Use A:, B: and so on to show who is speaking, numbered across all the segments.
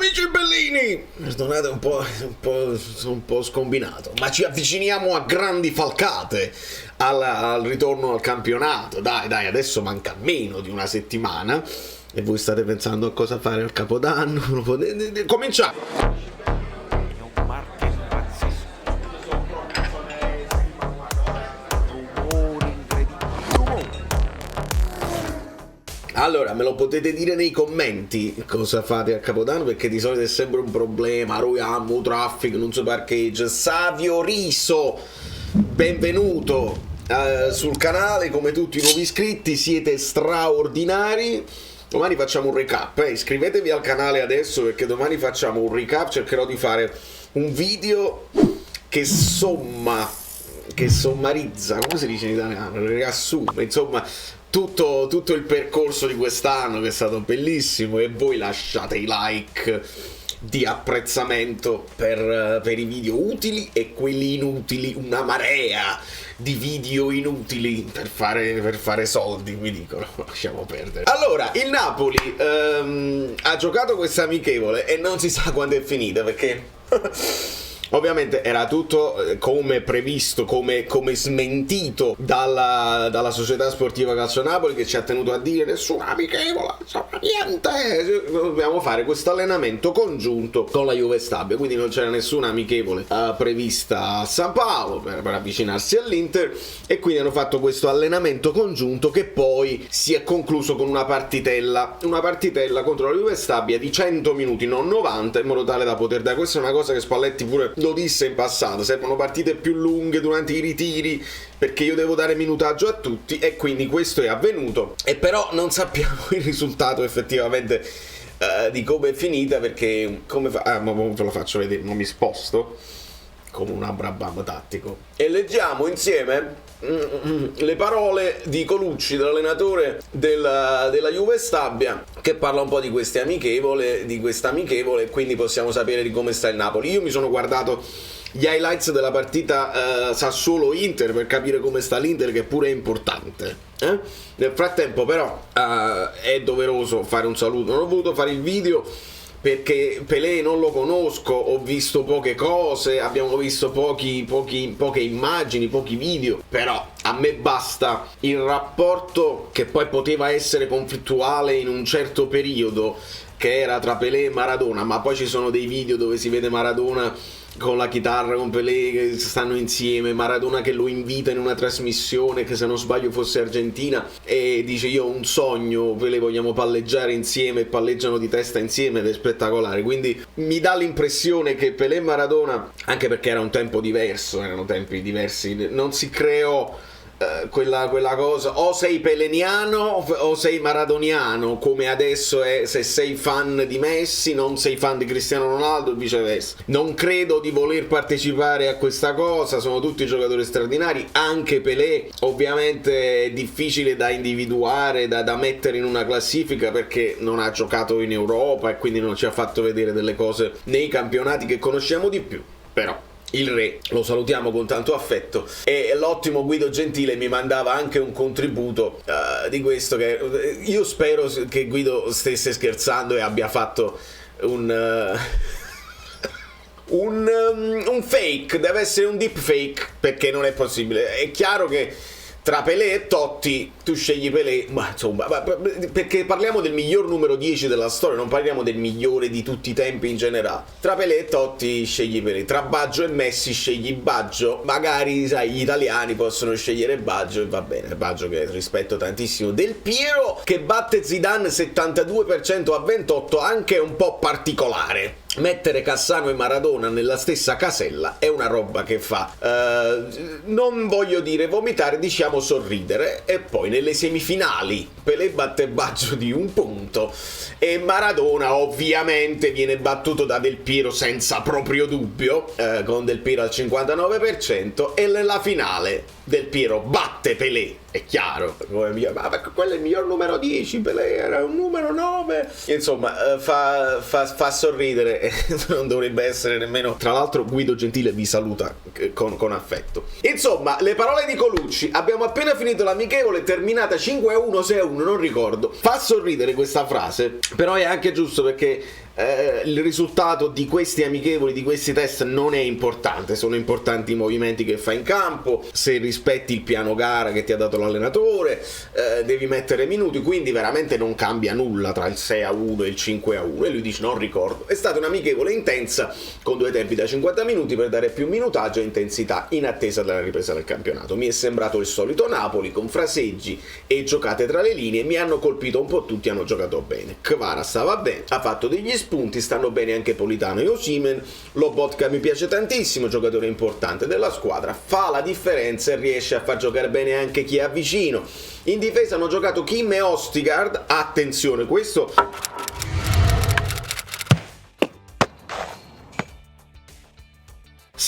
A: Amici bellini, perdonate sono un po' scombinato, ma ci avviciniamo a grandi falcate al ritorno al campionato. Dai, adesso manca meno di una settimana e voi state pensando a cosa fare al Capodanno. Cominciamo! Allora, me lo potete dire nei commenti cosa fate a Capodanno, perché di solito è sempre un problema, roiamo, traffico, non si parcheggia. Savio Riso, benvenuto sul canale, come tutti i nuovi iscritti, siete straordinari. Domani facciamo un recap, iscrivetevi al canale adesso perché domani facciamo un recap, cercherò di fare un video che sommarizza, come si dice in italiano, riassume, insomma, tutto il percorso di quest'anno, che è stato bellissimo, e voi lasciate i like di apprezzamento per i video utili e quelli inutili, una marea di video inutili per fare soldi, mi dicono, lasciamo perdere. Allora, il Napoli ha giocato questa amichevole e non si sa quando è finita, perché ovviamente era tutto come previsto, come smentito dalla società sportiva Calcio Napoli, che ci ha tenuto a dire nessuna amichevole, insomma, niente, dobbiamo fare questo allenamento congiunto con la Juve Stabia, quindi non c'era nessuna amichevole prevista a San Paolo per avvicinarsi all'Inter, e quindi hanno fatto questo allenamento congiunto che poi si è concluso con una partitella contro la Juve Stabia di 100 minuti, non 90, in modo tale da poter dare. Questa è una cosa che Spalletti pure lo disse in passato: servono partite più lunghe durante i ritiri perché io devo dare minutaggio a tutti, e quindi questo è avvenuto, e però non sappiamo il risultato effettivamente di come è finita, perché ma ve lo faccio vedere, non mi sposto come un Abrabam tattico, e leggiamo insieme le parole di Colucci, dell'allenatore della Juve Stabia, che parla un po' di questa amichevole, quindi possiamo sapere di come sta il Napoli. Io mi sono guardato gli highlights della partita Sassuolo-Inter per capire come sta l'Inter, che pure è importante. Nel frattempo però è doveroso fare un saluto. Non ho voluto fare il video perché Pelé non lo conosco, ho visto poche cose, abbiamo visto poche immagini, pochi video, però a me basta il rapporto, che poi poteva essere conflittuale in un certo periodo, che era tra Pelé e Maradona, ma poi ci sono dei video dove si vede Maradona con la chitarra, con Pelé che stanno insieme, Maradona che lo invita in una trasmissione che, se non sbaglio, fosse argentina, e dice: io ho un sogno, Pelé, vogliamo palleggiare insieme, e palleggiano di testa insieme, ed è spettacolare. Quindi mi dà l'impressione che Pelé e Maradona, anche perché era un tempo diverso, erano tempi diversi, non si creò quella cosa, o sei peleniano o sei maradoniano, come adesso è, se sei fan di Messi non sei fan di Cristiano Ronaldo, e viceversa. Non credo di voler partecipare a questa cosa, sono tutti giocatori straordinari, anche Pelé ovviamente è difficile da individuare, da mettere in una classifica, perché non ha giocato in Europa e quindi non ci ha fatto vedere delle cose nei campionati che conosciamo di più. Però il re lo salutiamo con tanto affetto, e l'ottimo Guido Gentile mi mandava anche un contributo di questo, che io spero che Guido stesse scherzando e abbia fatto un fake, deve essere un deep fake, perché non è possibile. È chiaro che tra Pelé e Totti tu scegli Pelé, ma insomma, perché parliamo del miglior numero 10 della storia, non parliamo del migliore di tutti i tempi in generale. Tra Pelé e Totti scegli Pelé, tra Baggio e Messi scegli Baggio, magari sai, gli italiani possono scegliere Baggio, e va bene, Baggio che rispetto tantissimo. Del Piero che batte Zidane 72% a 28, anche un po' particolare. Mettere Cassano e Maradona nella stessa casella è una roba che fa, non voglio dire vomitare, diciamo sorridere. E poi nelle semifinali Pelé batte Baggio di un punto, e Maradona ovviamente viene battuto da Del Piero senza proprio dubbio, con Del Piero al 59%, e nella finale Del Piero batte Pelé, è chiaro, ma quello è il miglior numero 10, Pelé era un numero 9, insomma fa sorridere, e non dovrebbe essere nemmeno. Tra l'altro Guido Gentile vi saluta con affetto. Insomma, le parole di Colucci: abbiamo appena finito l'amichevole, terminata 5-1, 6-1, non ricordo. Fa sorridere questa frase, però è anche giusto, perché il risultato di questi amichevoli, di questi test non è importante, sono importanti i movimenti che fai in campo, se rispetti il piano gara che ti ha dato l'allenatore, devi mettere minuti, quindi veramente non cambia nulla tra il 6-1 e il 5-1. E lui dice non ricordo, è stata un'amichevole intensa con 2 tempi da 50 minuti per dare più minutaggio e intensità in attesa della ripresa del campionato. Mi è sembrato il solito Napoli con fraseggi e giocate tra le linee, mi hanno colpito un po' tutti, hanno giocato bene. Kvara stava bene, ha fatto degli spunti, stanno bene anche Politano e Osimhen. Lobotka mi piace tantissimo, giocatore importante della squadra, fa la differenza e riesce a far giocare bene anche chi è vicino. In difesa hanno giocato Kim e Ostigard, attenzione questo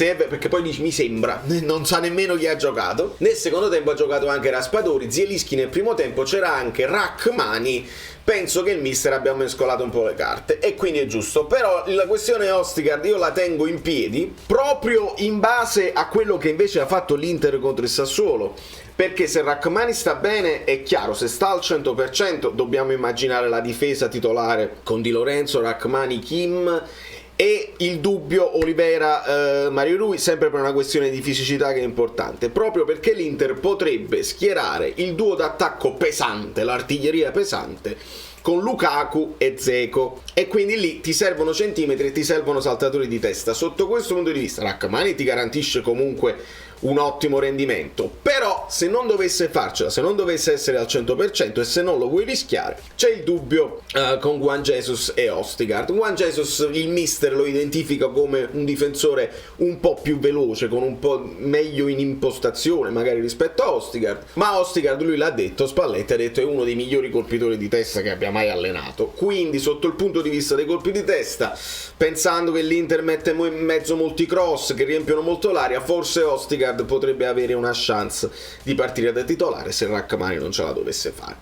A: perché poi dici mi sembra, non sa nemmeno chi ha giocato. Nel secondo tempo ha giocato anche Raspadori, Zielinski nel primo tempo, c'era anche Rachmani. Penso che il mister abbia mescolato un po' le carte e quindi è giusto, però la questione Ostigard io la tengo in piedi proprio in base a quello che invece ha fatto l'Inter contro il Sassuolo, perché se Rachmani sta bene è chiaro, se sta al 100% dobbiamo immaginare la difesa titolare con Di Lorenzo, Rachmani, Kim e il dubbio Olivera Mario Rui, sempre per una questione di fisicità che è importante, proprio perché l'Inter potrebbe schierare il duo d'attacco pesante, l'artiglieria pesante, con Lukaku e Dzeko, e quindi lì ti servono centimetri e ti servono saltatori di testa. Sotto questo punto di vista Rachmani ti garantisce comunque un ottimo rendimento, però se non dovesse farcela, se non dovesse essere al 100% e se non lo vuoi rischiare, c'è il dubbio con Juan Jesus e Ostigard. Juan Jesus il mister lo identifica come un difensore un po' più veloce, con un po' meglio in impostazione magari rispetto a Ostigard, ma Ostigard lui l'ha detto, Spalletti ha detto è uno dei migliori colpitori di testa che abbia mai allenato, quindi sotto il punto di vista dei colpi di testa, pensando che l'Inter mette in mezzo molti cross che riempiono molto l'aria, forse Ostigard potrebbe avere una chance di partire da titolare se Rachmani non ce la dovesse fare.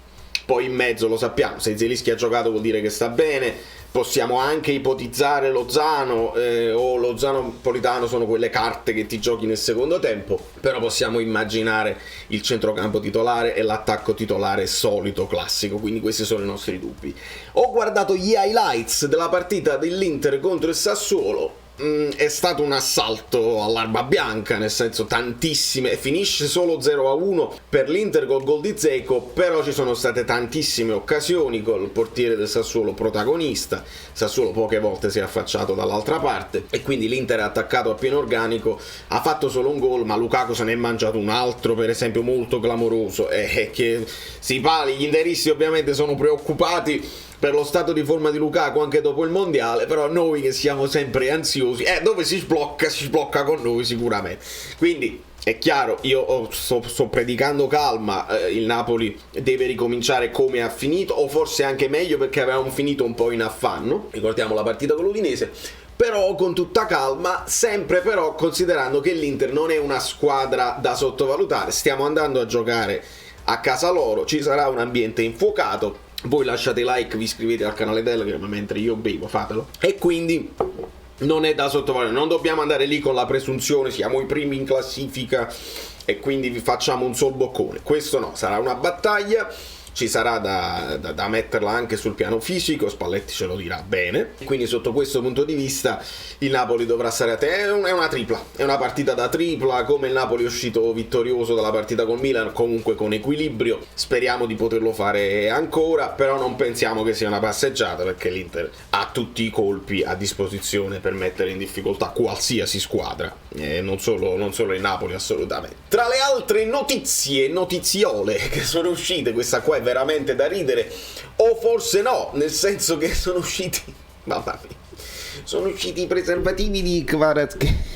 A: Poi in mezzo lo sappiamo, se Zielinski ha giocato vuol dire che sta bene, possiamo anche ipotizzare Lozano o Lozano Politano, sono quelle carte che ti giochi nel secondo tempo, però possiamo immaginare il centrocampo titolare e l'attacco titolare solito, classico, quindi questi sono i nostri dubbi. Ho guardato gli highlights della partita dell'Inter contro il Sassuolo. È stato un assalto all'arma bianca, nel senso tantissime, finisce solo 0-1 per l'Inter col gol di Dzeko, però ci sono state tantissime occasioni col portiere del Sassuolo protagonista. Sassuolo poche volte si è affacciato dall'altra parte e quindi l'Inter è attaccato a pieno organico, ha fatto solo un gol, ma Lukaku se ne è mangiato un altro per esempio molto clamoroso, che gli interisti ovviamente sono preoccupati per lo stato di forma di Lukaku anche dopo il mondiale, però noi che siamo sempre ansiosi, dove si sblocca con noi sicuramente. Quindi è chiaro, io sto predicando calma, il Napoli deve ricominciare come ha finito, o forse anche meglio perché avevamo finito un po' in affanno, ricordiamo la partita con l'Udinese, però con tutta calma, sempre però considerando che l'Inter non è una squadra da sottovalutare, stiamo andando a giocare a casa loro, ci sarà un ambiente infuocato. Voi lasciate like, vi iscrivete al canale Telegram mentre io bevo, fatelo. E quindi non è da sottovalutare, non dobbiamo andare lì con la presunzione siamo i primi in classifica e quindi vi facciamo un sol boccone. Questo no, sarà una battaglia, ci sarà da metterla anche sul piano fisico, Spalletti ce lo dirà bene, quindi sotto questo punto di vista il Napoli dovrà stare attento, è una tripla, è una partita da tripla, come il Napoli è uscito vittorioso dalla partita con Milan, comunque con equilibrio, speriamo di poterlo fare ancora, però non pensiamo che sia una passeggiata perché l'Inter ha tutti i colpi a disposizione per mettere in difficoltà qualsiasi squadra, non solo il Napoli assolutamente. Tra le altre notiziole che sono uscite, questa qua è veramente da ridere, o forse no, nel senso che sono usciti i preservativi di Kvaratskhelia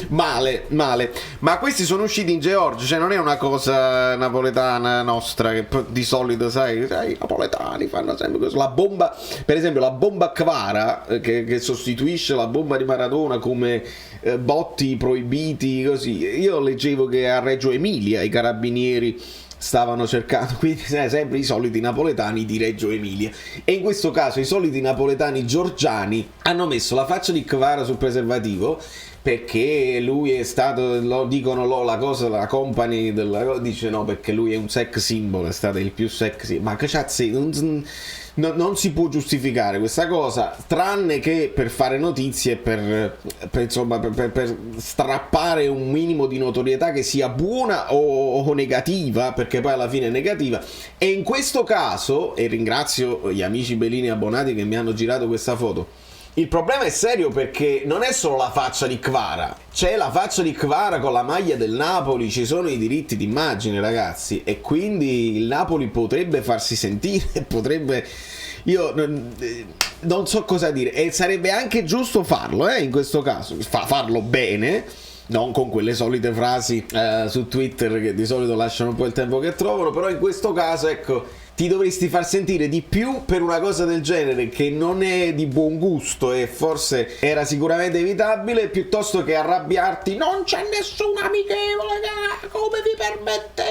A: male, ma questi sono usciti in Georgia, cioè non è una cosa napoletana nostra che di solito sai i napoletani fanno sempre così. La bomba, per esempio la bomba Kvara che sostituisce la bomba di Maradona come botti proibiti così, io leggevo che a Reggio Emilia i carabinieri stavano cercando, quindi sempre i soliti napoletani di Reggio Emilia, e in questo caso i soliti napoletani giorgiani hanno messo la faccia di Kvara sul preservativo perché lui è stato, lo dicono la cosa, la company dice no, perché lui è un sex symbol, è stato il più sexy, ma che cazzo, non si può giustificare questa cosa, tranne che per fare notizie, insomma, per strappare un minimo di notorietà che sia buona o negativa, perché poi alla fine è negativa. E in questo caso, e ringrazio gli amici Bellini abbonati che mi hanno girato questa foto, il problema è serio, perché non è solo la faccia di Kvara, c'è la faccia di Kvara con la maglia del Napoli, ci sono i diritti d'immagine, ragazzi, e quindi il Napoli potrebbe farsi sentire, potrebbe... Io non so cosa dire, e sarebbe anche giusto farlo, in questo caso, farlo bene, non con quelle solite frasi su Twitter che di solito lasciano un po' il tempo che trovano, però in questo caso, ecco, ti dovresti far sentire di più per una cosa del genere, che non è di buon gusto e forse era sicuramente evitabile, piuttosto che arrabbiarti. Non c'è nessun amichevole, come vi permettete?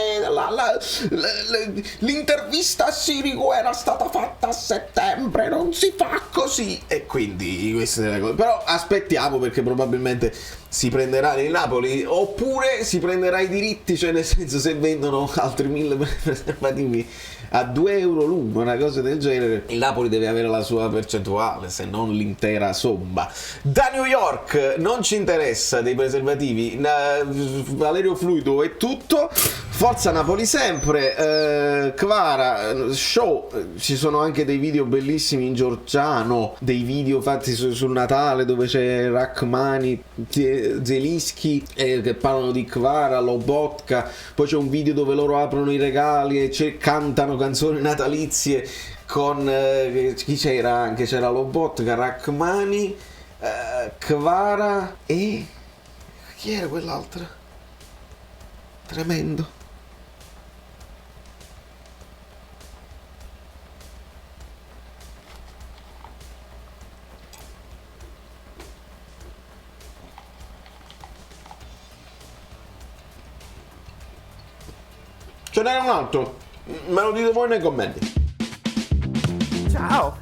A: L'intervista a Sirigu era stata fatta a settembre, non si fa così. E quindi queste sono le cose. Però aspettiamo, perché probabilmente si prenderà il Napoli, oppure si prenderà i diritti, cioè nel senso, se vendono altri 1000 preservativi a 2 euro l'uno, una cosa del genere, il Napoli deve avere la sua percentuale, se non l'intera somma. Da New York non ci interessa dei preservativi, Valerio Fluido è tutto, forza Napoli sempre. Kvara, show, ci sono anche dei video bellissimi in georgiano, dei video fatti sul Natale dove c'è Rachmani, Zelinski che parlano di Kvara, Lobotka, poi c'è un video dove loro aprono i regali e cantano canzoni natalizie con chi c'era anche? C'era Lobotka, Rachmani, Kvara e chi era quell'altra? Tremendo. Ce n'era un altro, me lo dite voi nei commenti.
B: Ciao,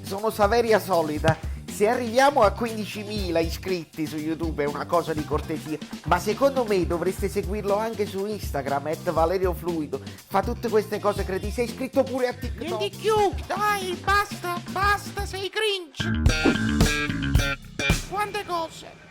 B: sono Saveria Solida. Se arriviamo a 15.000 iscritti su YouTube è una cosa di cortesia, ma secondo me dovreste seguirlo anche su Instagram, @ValerioFluido. Fa tutte queste cose cretine. Sei iscritto pure a TikTok.
C: Prendi più, dai, basta, sei cringe. Quante cose.